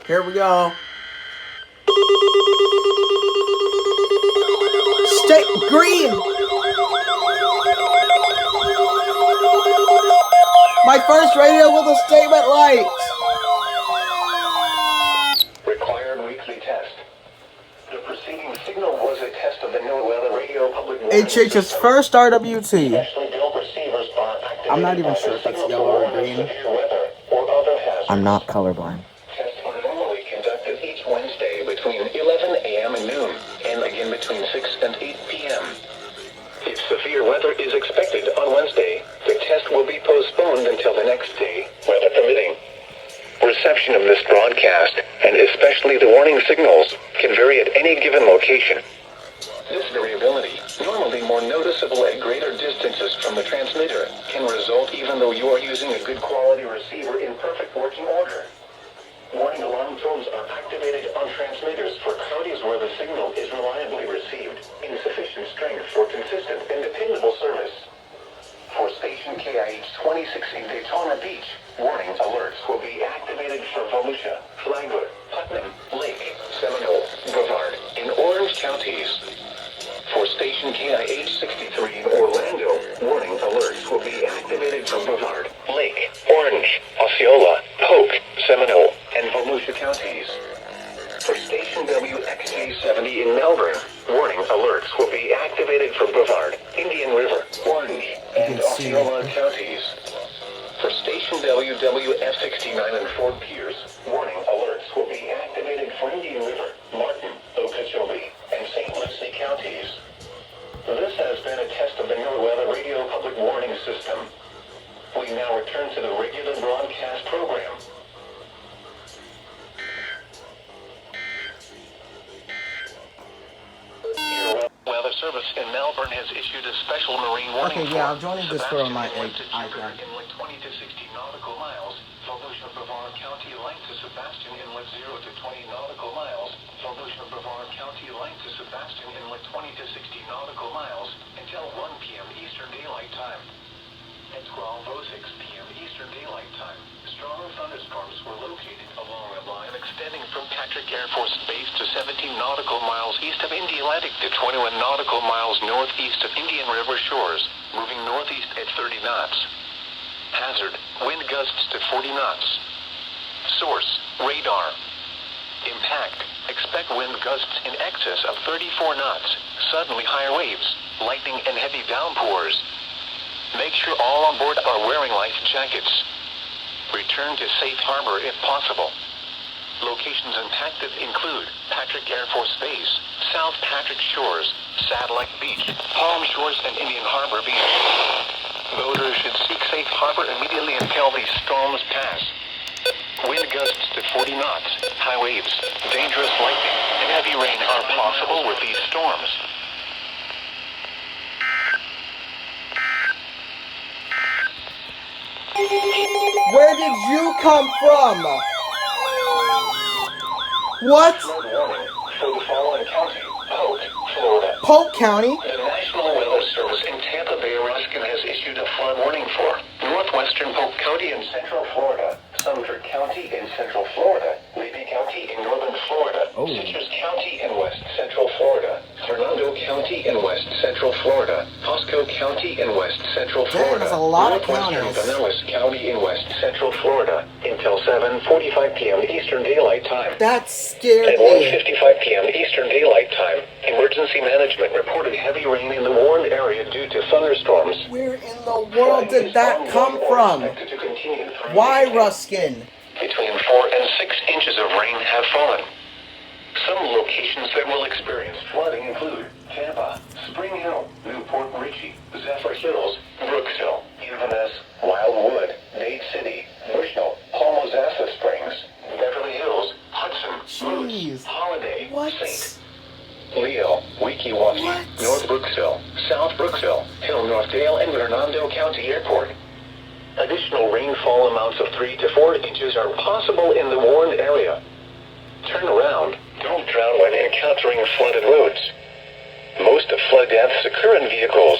Here we go. State green. My first radio with a statement light. Required weekly test. The preceding signal was a test of the NOAA radio public warning HH's system. first RWT. Specially built receivers are activated I'm not even by sure the if that's signal yellow for or warning of green. severe weather or other hazards. I'm not colorblind. Tests are normally conducted each Wednesday between 11 a.m. and noon, and again between 6 and 8 p.m. If severe weather is expected on Wednesday, the test will be postponed until the next day, weather permitting. Reception of this broadcast, and especially the warning signals, can vary at any given location. This variability, normally more noticeable at greater distances from the transmitter, can result even though you are using a good quality receiver in perfect working order. Warning alarm tones are activated on transmitters for counties where the signal is reliably received in sufficient strength for consistent and dependable service. For station KIH 26 in Daytona Beach, warning alerts will be activated for Volusia, Flagler, Putnam, Lake, Seminole, Brevard, and Orange counties. For station KIH 63 in Orlando, warning alerts will be activated for Brevard, Lake, Orange, Osceola, Polk, Seminole, and Volusia counties. For station WXJ 70 in Melbourne, warning alerts will be activated for Brevard, Indian River, Orange, and Osceola counties. For station WWF 69 in Fort Pierce, warning alerts will be activated for Indian River, Martin, Okeechobee, and St. Lucie counties. This has been a test of the NOAA Radio Public Warning System. We now return to the regular broadcast program. Your weather service in Melbourne has issued a special marine warning. Okay, yeah, I'm joining Discord on my Sebastian iPad. Inlet 20 to 60 nautical miles. Volusia Brevard County light to Sebastian Inlet 0 to 20 nautical miles. Volusia Brevard County light to Sebastian Inlet 20 to 60 nautical miles until 1 p.m. Eastern Daylight Time. At 12:06 p.m. Eastern Daylight Time, strong thunderstorms were located along a line extending from Patrick Air Force Base to 17 nautical miles east of Indian Atlantic to 21 nautical miles northeast of Indian River shores, moving northeast at 30 knots. Hazard, wind gusts to 40 knots. Source, radar. Impact, expect wind gusts in excess of 34 knots, suddenly higher waves, lightning and heavy downpours. Make sure all on board are wearing life jackets. Return to safe harbor if possible. Locations impacted include Patrick Air Force Base, South Patrick Shores, Satellite Beach, Palm Shores, and Indian Harbor Beach. Boaters should seek safe harbor immediately until these storms pass. Wind gusts to 40 knots, high waves, dangerous lightning, and heavy rain are possible with these storms. Where did you come from? What? Flood warning for the following county, Polk, Florida. Polk County? The National Weather Service in Tampa Bay, Ruskin has issued a flood warning for northwestern Polk County in central Florida, Sumter County in central Florida, Levy County in northern Florida, Citrus County in west central Florida, Hernando County in west central Florida, Pasco County in west central Florida, There's a lot of northwestern counties. Pinellas County in west central Florida, until 7:45 p.m. Eastern Daylight Time. That scared At me. 1:55 p.m. Eastern Daylight Time, Emergency Management reported heavy rain in the warned area due to thunderstorms. Where in the world did that come from? Why, Ruskin? Between 4 and 6 inches of rain have fallen. Some locations that will experience flooding include Tampa, Spring Hill, Newport Richey, Zephyr Hills, Brooksville, Inverness, Wildwood, Dade City, Bushnell, Homosassa Springs, Beverly Hills, Hudson, Moose, Jeez. Holiday, What? St. Leo, Weeki-Wachee, What? North Brooksville, South Brooksville, Hill Northdale, and Hernando County Airport. Additional rainfall amounts of 3 to 4 inches are possible in the warned area. Turn around. Don't drown when encountering flooded roads. Most flood deaths occur in vehicles